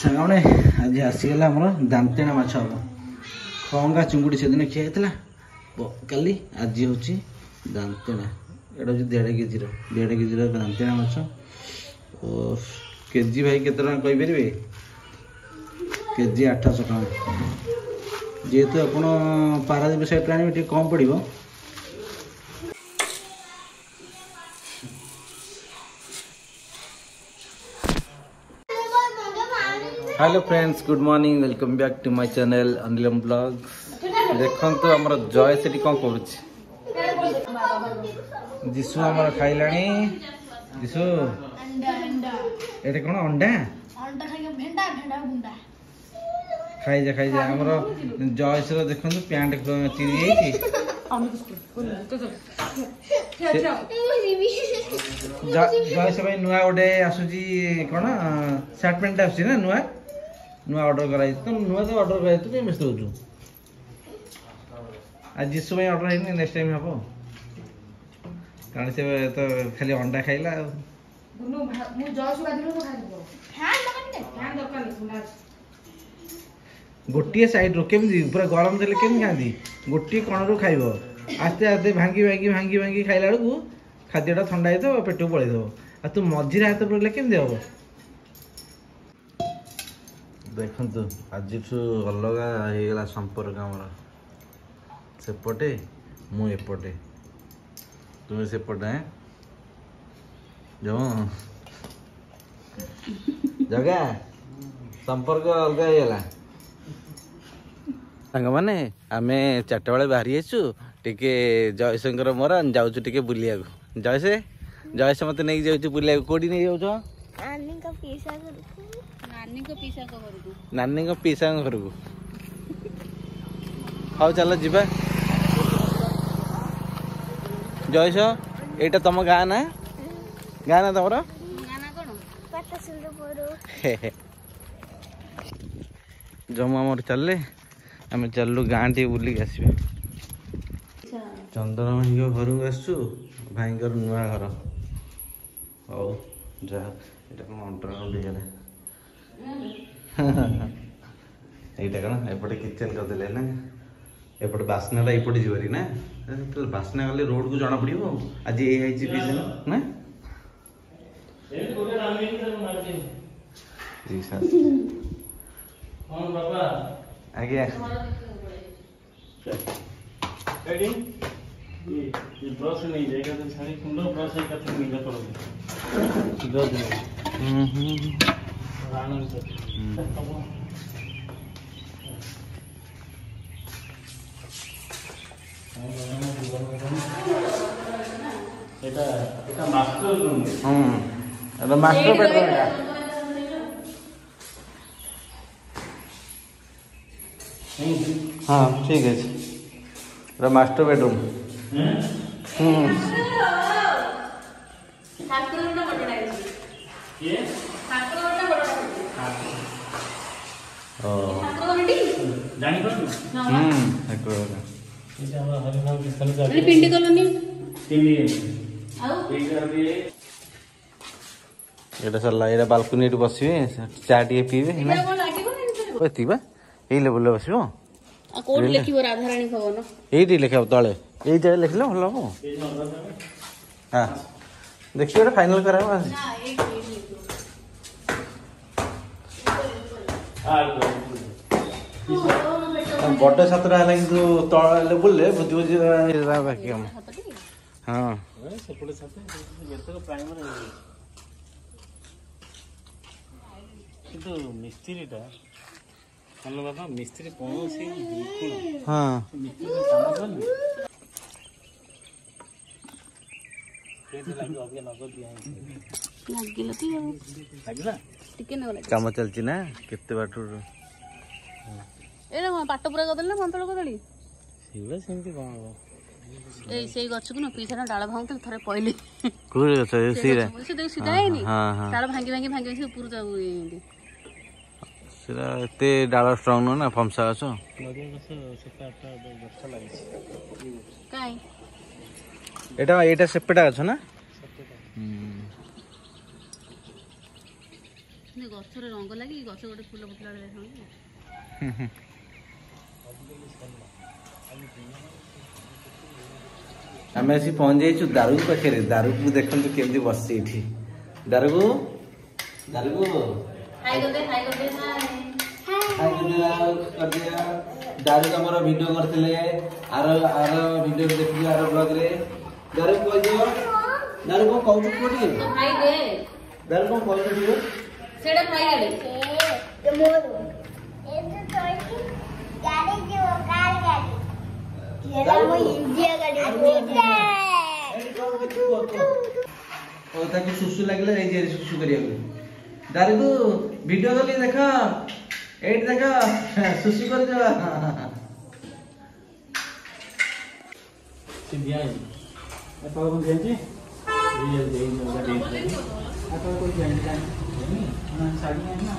सामने आज आसीगला आमर दांतेणा माछ हम खंगा चुंगुड़ी से दिन खिया काली आज हूँ दांतेणा एटा हूँ 1.5 केजी दांतेणा माछ केजी भाई केते टका कहींपारे केजी 800 टका जेहेतु आप पारादीप साइड आने कम पड़ो। Hello friends good morning welcome back to my channel Anilam blogs. देखो तो आमर जय से कौन कर जीशु आमर खाइलानी जीशु एटे कौन अंडा खाई जा आमर जय से देखो पैंट चिरी जय से भाई नुआ गोटे आसूची कौन सार्ट पैंट आस नुआ नुआ ऑर्डर कराई तो नुआ तो ऑर्डर कराई तो व्यस्त हो आज जीशु भाई ऑर्डर है नेक्स्ट टाइम हम कारण से तो खाली अंडा खाइला गोटे साइड रो केमी पूरा गरम देले केमी खाती गोटे कण रू खाइब आस्ते आस्ते भांगी भांगी भांगी भांगी खाइला बेलू खाद्यटा ठंडा हो पेट को पलैद आ तू मझीरे हाथ पड़े केमती हम देखु आज अलग होगा संपर्क आमर सेपटे मुपटे तुम्हें सेपटे जो जगह संपर्क अलग होगा सांग मैंने आम 4टा बेले बाहरी आसु टिके जयशंकर मोर जाऊँ टिके बुलिया जय से मत नहीं जाऊँ बुलिया कौटी नहीं जाऊ नानी पीसा घर को हाँ चल जीवा जयस एटा तुम गाँ ना तुम जमु आम चलले आम चलु गाँ टे बुलिक आस चंदन भाई घर को आसु भाई नुआ घर हौ जा कौन अंडरग्राउंड यहाँ कौन एपटे किचन करदे ना एपटे बास्ना एपटे जीवरी ना बास्ना गले रोड को जना पड़ो आज ये ना जी सर आज्ञा ब्रश नहीं जाएगा तो सारी कुंडो ब्रश एक कथन नहीं पड़ोगे दो दिन आनंद से এটা এটা মাস্টার রুম এটা মাস্টার বেডরুম এটা हाँ ठीक है मास्टर बेडरूम सरला ये बालकनी बसवे चा टे पीबे ये लेवल बस कोड लिखिबो राधारानी भवन एठी लिखा तले एई जगह लिखले भल हो हां देखियो एटा फाइनल कराबो ना एक बड़े सातटा है कि तले बुले बुझ बुझ बाकी हम हां सेपटे साथे जेतक प्राइमरी किंतु मिस्त्रीटा हेलो बाबा मिस्त्री कौन से हाँ मिस्त्री काम कर केते लागो अबे नगद दिया लागिला ती लागला टिके न लाग काम चलची ना केते बाटू एला पाट पूरा कदल ना पंतल कदली सीला सेमती कोन हो ए सेई गछ को न पीछा डाळ भांगत थरे पहिले कोरे गछ सीरा से देख सीधा है नी हां हां डाळ भांगी भांगी भांगी से ऊपर जाऊ सीरा एते डाळ स्ट्रांग न ना फमसा गछ नदिया गछ सेटा आटा गछ लागि काई एटा सेपेटा गछ ना ଗଛରେ ରଙ୍ଗ ଲାଗି ଗଛ ଗୋଟେ ଫୁଲ ଫୁଟିଲା ବେଳେ ଦେଖାଯାଉଛି। आम आसी पहुंच जाइए दारू पाखे दारू को देखु केमती बस दारू दारू तुम वीडियो करते आर आर वीडियो देखिए आर ब्लॉग रे दारू कह दियो दारू को कहू कोठी दारू को कहू दियो सेडा खाई गाड़ी मोर ए तो गाड़ी जो कार गाड़ी ये वो इंडिया गाड़ी ओ ताकि सुसु लागले ए जे सुसु करिया दारू को वीडियो गली देखा एट देखा सुसु कर जा सिंधिया है अपन को देंगे ये देंगे गाड़ी अपन को जानता है साड़ी है ना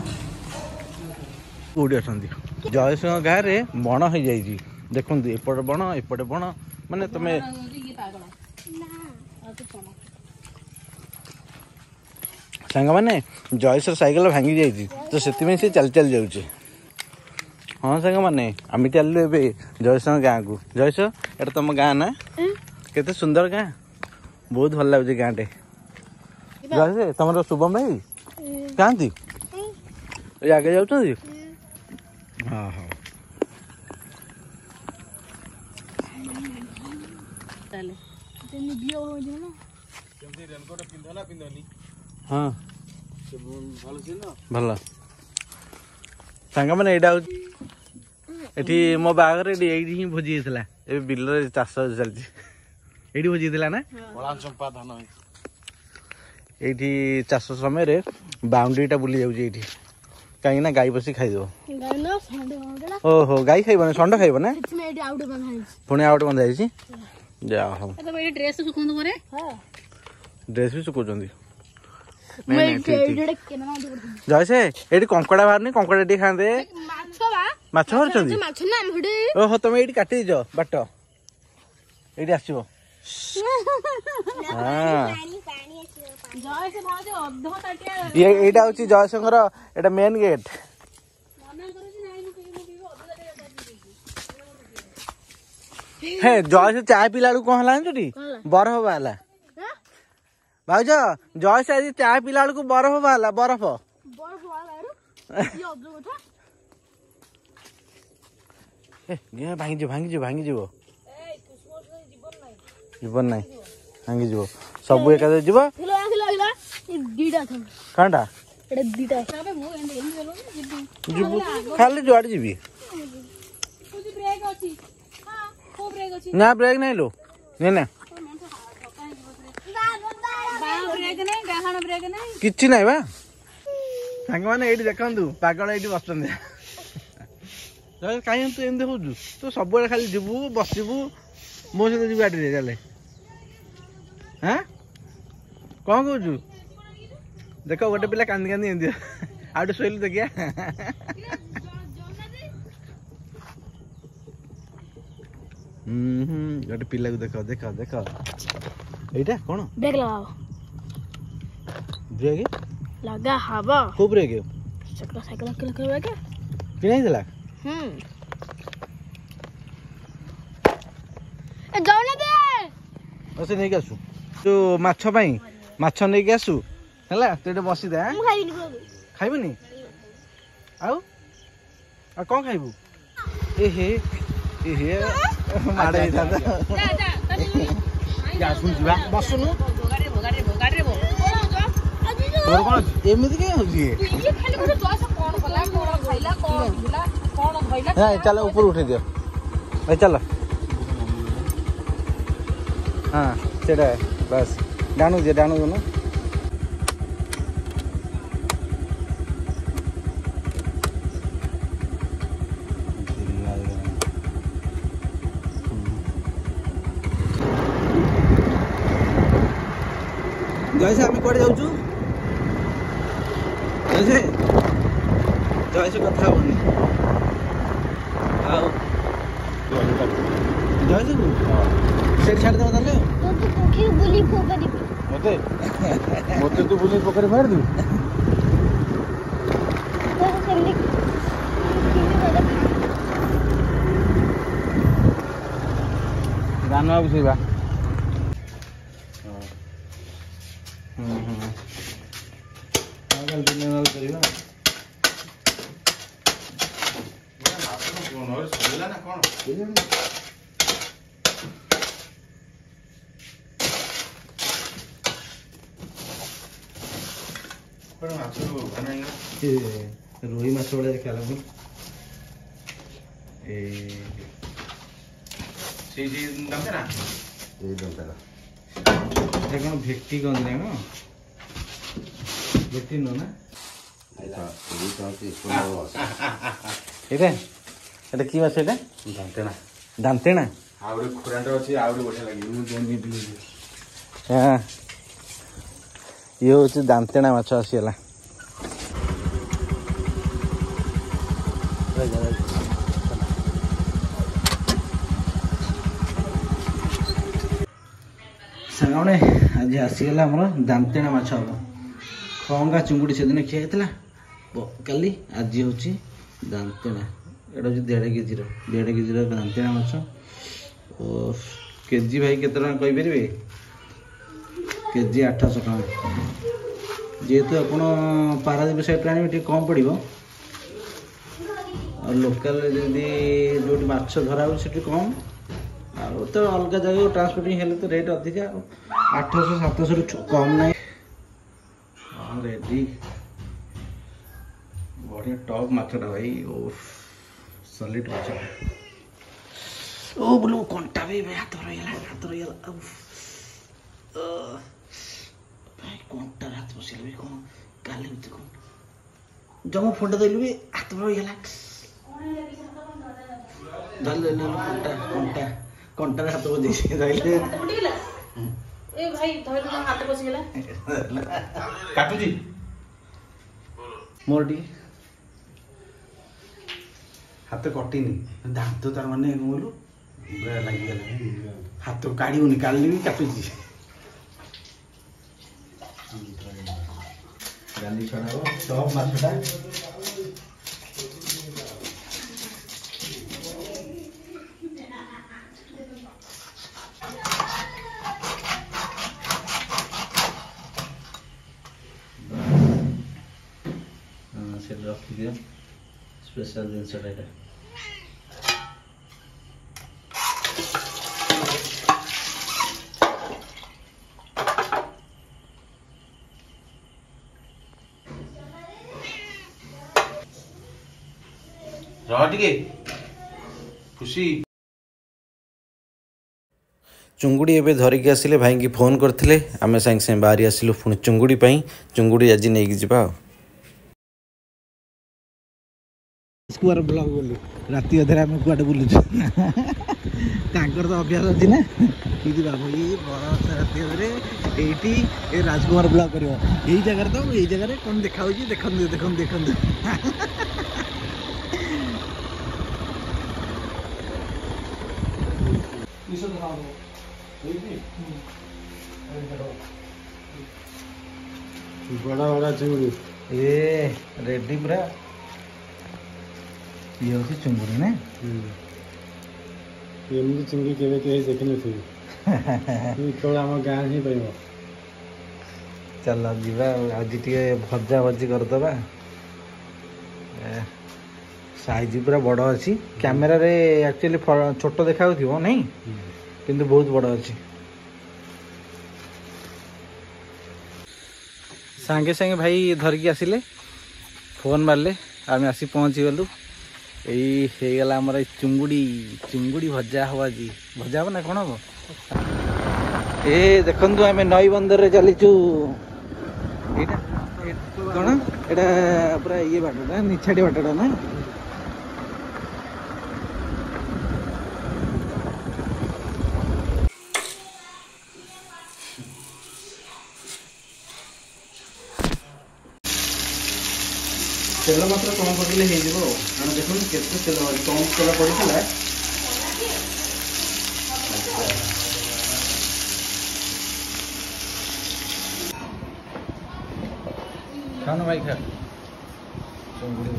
कोडी अछंती जयसिंह गाँ रे बण हो जाई देखु एपटे बण एपटे बण माने तमे सांग मैंने जयसर साइकेल भांगी जाइए तो से चल चल जाऊे हाँ सांग मैंने आम चलू ए जयसर गाँ को जयस एटा तुम गाँ ना केते सुंदर गाँ बहुत भल लगे गाँ टे जयस तुम शुभम भाई कहती आगे जाऊँ हाँ हाँ हाँ भल सांग मैंने ये मो बागर ये भोजी होता है बिल चाष चलती ये भोजी होता ना चंपा धान ये चाष समय बाउंड्रीटा बुली जाऊँ कहीं गाई पशी खाईदेव ओहो गाई खाइबन षंड खाइब ना पुणी आउट बंधा जा हम ड्रेस ड्रेस भी सुखुंट जैसे ये कंकड़ा बाहर कंकड़ा टी खाते माछ ओहो तुम ये काटी दीज बाट ये आसो यहाँ हूँ जयशंकर एटा मेन गेट हे जय चाय पीला कौन है बरफ बाला भाज जय से आज चाय पीला बरफ बाला बरफ भांगी भांगी जीवन ना भांगी जीव सब एक जीव कौनटा खाली जुआड़े जी ना ब्रेक नहीं लो ना किसी ना बा सांग मैंने ये देखु पागल ये बस कहीं तू एम हो तू सब खाली जीवु बसबू मो सहित जी गाड़ी चले हाँ कौन कौचु देख गोटे पिला कांदी कांदी एमती आउट शोल देखिया गोटे पिला को देख देख देख एटा कौन ब्रेक लगाओ ब्रेक लगा हवा को ब्रेक साइकिल साइकिल के लगा के कि नहीं दिला ए जाओ ना दे ओसे नहीं आसु तो माछ पई माछ नहीं के आसु हला तो एटा बसी दे हम खाइबनी खाइबनी आउ आ कोन खाइबू ए हे माडे दादा जा जा जा सुन जीवा बसनु भोगारे बो तोर कोन एमिति के होजी ये खाली को तो ऐसा कौन कला कौन खाइला कौन भिला कौन खइला ए चलो ऊपर उठे दियो भाई चलो हां सेटा बस डाणू दोनों जैसे आम कड़े जाऊँ जैसे जैसे कथा होनी जैसे से छाड़ देवा ताले तो तू पोखरी बुली पोखरी मते मते तू बुली पोखरी मार दू चना बसैबा कल दिन करवा रोही माछ भाया देखा कौन भेटी कहते ना कौन भेटी नुह ना एटा कि माछ एटा दांतेना दांतेना आउरे खुरांड अछि आउरे बढ़िया लागि मु देनी बिली हाँ ये हूँ दांतेना माछ आसीगला सामने आज आसीगला आमर दांतेना माछ हम खंगा चुंगुड़ी से दिन खिया काली आज हूँ दांतेना एटा हूँ 1.5 केजी दांतेना माछ केजी भाई केते टका कहि परिबे केजी 800 टका जेहेतु आपण पारादीप साइड आने कम पड़ो और लोकल जदि जो माछ धरा हो कम आ तो अलग जगह ट्रांसपोर्टिंग हेल्ले तो रेट अधिका 800-700 कम ना रेडी बढ़िया टॉप माछटा भाई सॉलिड माछ ओ बोलो कंटा भी हाथ रहीगला भाई कंटा हाथ बसिल भी कौन काली होते कौन जमा फोटो देलु भी हाथ रहीगला कंटा कंटा हाथ बजे धरले ए भाई धरले हाथ बसिगला काटू जी मोर टी हाथ कटिनी दांत तार माने बोलू पूरा लगी गला हाथ काढ़ी काली भी काटू जी गाली छड़ा टॉप माछटा से रखी दियो स्पेशल जिनसटा एटा रह टिके खुशी चुंगुड़ी एबे धरिकी आसिले भाई की फोन करथिले आमे संग संग बाहरी आसिलु पुणी चुंगुड़ी पई चुंगुड़ी आज नेकी जिबा स्क्वायर ब्लॉग बोलू राति अधरे आम कुआटे बुलूँ तो अभ्यास अच्छी ना कि बाबू ये बड़ा राति अधरे ये राजकुमार ब्लॉग कर जगह तो यही जगह कौन देखा देखते देखते देखते बड़ा बड़ा चिंगुड़ी ए रेडी पूरा ये हूँ चुंगुड़ी ना एमती चिंगुड़ी केवे के देखी नी केवल आम गाँ ही पाइब चल जीवा आज टे भजा भजी करदे साइज पूरा बड़ अच्छी कैमेरा रे एक्चुअली छोट देखा नहीं किंतु बहुत बड़ अच्छी सांगे सांगे भाई धरिकी आसिले फोन मारले आम आसी पहुँची गलु यही गला आमर चुंगुड़ी चुंगुड़ी भजा हम आज भजा हम ना कौन हम ए देखु आम नई बंदर रे चलीचु कौन एटा पूरा ये बाटा निछाड़ी बाटा ना तेल मात्र कम पड़े हो देखो केते तेल कम तेल पड़ता खाओ भाई खा चुंगुड़ी